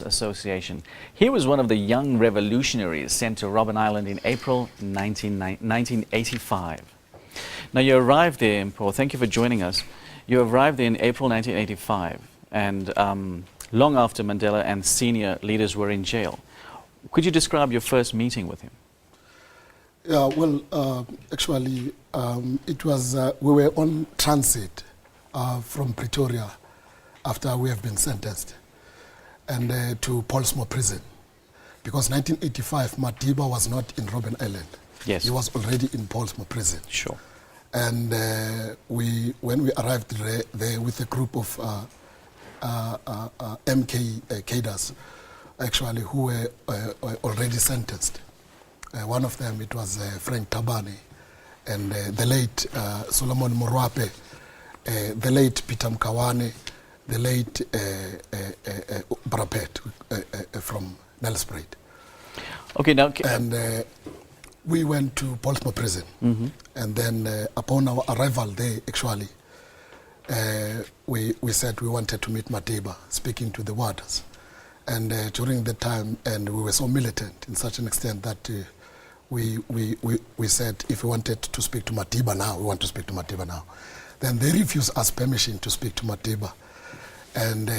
Association. He was one of the young revolutionaries sent to Robben Island in April 1985. Now you arrived there, Mpho, thank you for joining us. You arrived there in April 1985, and long after Mandela and senior leaders were in jail. Could you describe your first meeting with him? Yeah, well, actually, it was, we were on transit from Pretoria after we have been sentenced, and to Mpho prison, because 1985 Madiba was not in Robben Island. Yes. He was already in Mpho prison. Sure. And when we arrived there with a group of MK cadres, actually, who were already sentenced. One of them, it was Frank Tabane, and the late Solomon Morwape, the late Peter Mkawane, the late Brapet from Nelspruit. Okay, now... And we went to Mpho prison, and then upon our arrival there, actually, we said we wanted to meet Madiba, speaking to the warders. And during the time, and we were so militant in such an extent that we said if we wanted to speak to Madiba now, we want to speak to Madiba now. Then they refused us permission to speak to Madiba. And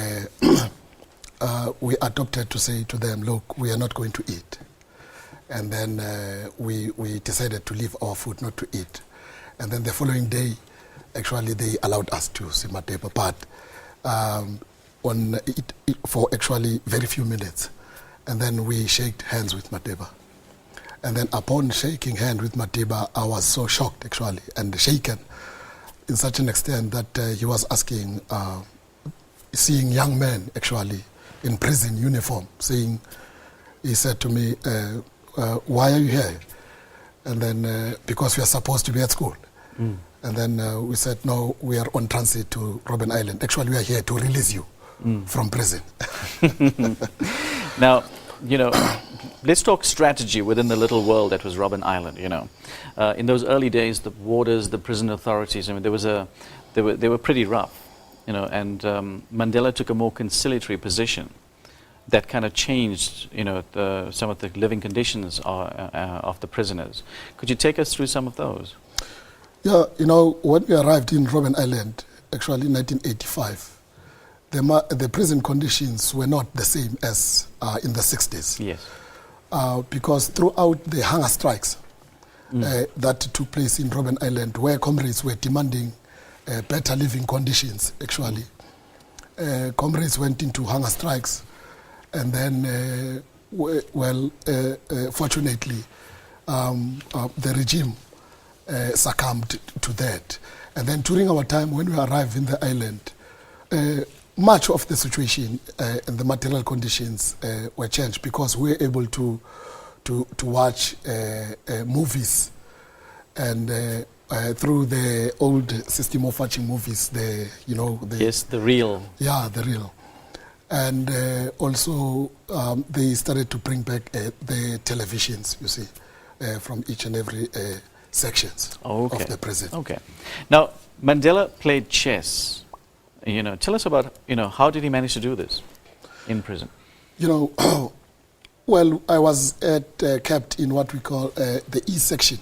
we adopted to say to them, look, we are not going to eat. And then we decided to leave our food, not to eat. And then the following day, actually, they allowed us to see Madiba, but for actually very few minutes. And then we shook hands with Madiba. And then upon shaking hands with Madiba, I was so shocked, actually, and shaken in such an extent that he was asking, seeing young men, actually, in prison uniform, saying, he said to me, why are you here? And then, because we are supposed to be at school. And then we said, no, we are on transit to Robben Island. Actually, we are here to release you from prison. Now, you know, let's talk strategy within the little world that was Robben Island, you know. In those early days, the warders, the prison authorities, I mean, they were pretty rough, you know, and Mandela took a more conciliatory position that kind of changed, you know, some of the living conditions of the prisoners. Could you take us through some of those? Yeah, you know, when we arrived in Robben Island, actually in 1985, the prison conditions were not the same as in the 60s. Yes. Because throughout the hunger strikes that took place in Robben Island, where comrades were demanding better living conditions, actually, comrades went into hunger strikes, and then, fortunately, the regime succumbed to that. And then during our time when we arrived in the island, much of the situation and the material conditions were changed, because we were able to watch movies, and through the old system of watching movies, yes, the reel. Yeah, the reel. And also they started to bring back the televisions, you see, from each and every sections of the prison. Okay. Now, Mandela played chess. You know, tell us about, you know, how did he manage to do this in prison? You know, well, I was kept in what we call the E section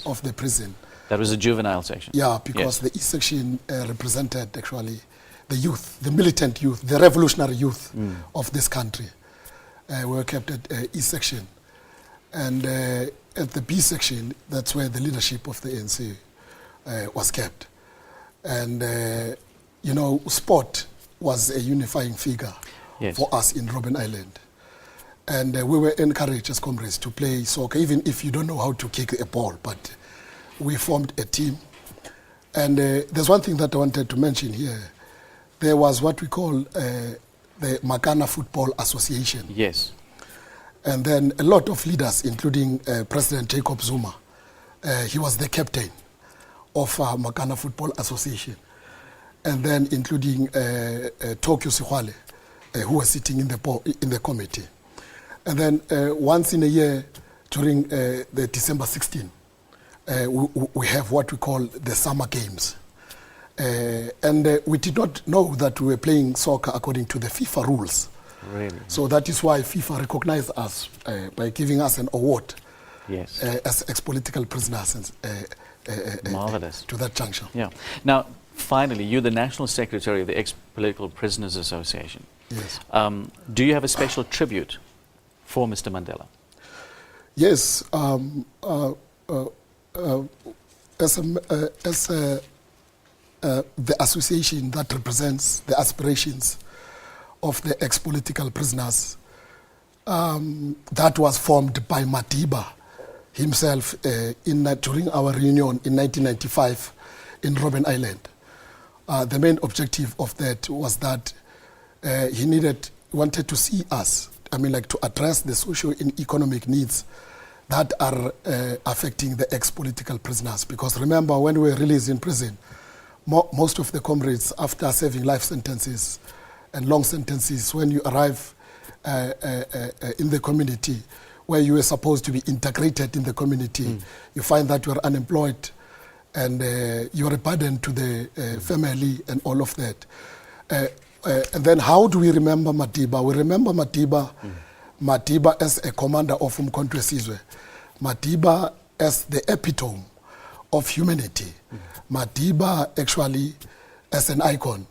of the prison. That was the juvenile section? Yeah, because the E section represented actually the youth, the militant youth, the revolutionary youth of this country. We were kept at E section. And at the B section, that's where the leadership of the ANC was kept. And you know, sport was a unifying figure for us in Robben Island. And we were encouraged as comrades to play soccer, even if you don't know how to kick a ball, but we formed a team. And there's one thing that I wanted to mention here. There was what we call the Makana Football Association. Yes. And then a lot of leaders, including President Jacob Zuma, he was the captain of Makana Football Association. And then including Tokyo Sihwale, who was sitting in the committee. And then once in a year, during the December 16, we have what we call the summer games. And we did not know that we were playing soccer according to the FIFA rules. Really? So that is why FIFA recognized us by giving us an award Yes. as ex-political prisoners Marvelous. to that juncture. Yeah. Now, finally, you're the National Secretary of the Ex-Political Prisoners Association. Yes. Do you have a special tribute for Mr. Mandela? Yes. The association that represents the aspirations of the ex-political prisoners, that was formed by Madiba himself during our reunion in 1995 in Robben Island. The main objective of that was that he wanted to see us, to address the social and economic needs that are affecting the ex-political prisoners. Because remember, when we were released in prison, most of the comrades, after serving life sentences and long sentences, when you arrive in the community where you were supposed to be integrated in the community, you find that you are unemployed and you are a burden to the family and all of that. And then how do we remember Madiba? We remember Madiba as a commander of Umkhonto Sizwe, Madiba as the epitome of humanity, Madiba actually as an icon,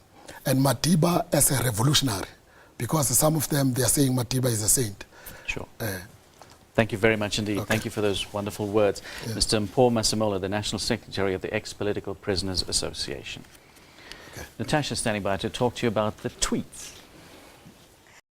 and Madiba as a revolutionary, because some of them, they are saying Madiba is a saint. Sure. Thank you very much indeed. Okay. Thank you for those wonderful words. Yeah. Mr. Mpho Masemola, the National Secretary of the Ex-Political Prisoners Association. Okay. Natasha standing by to talk to you about the tweets.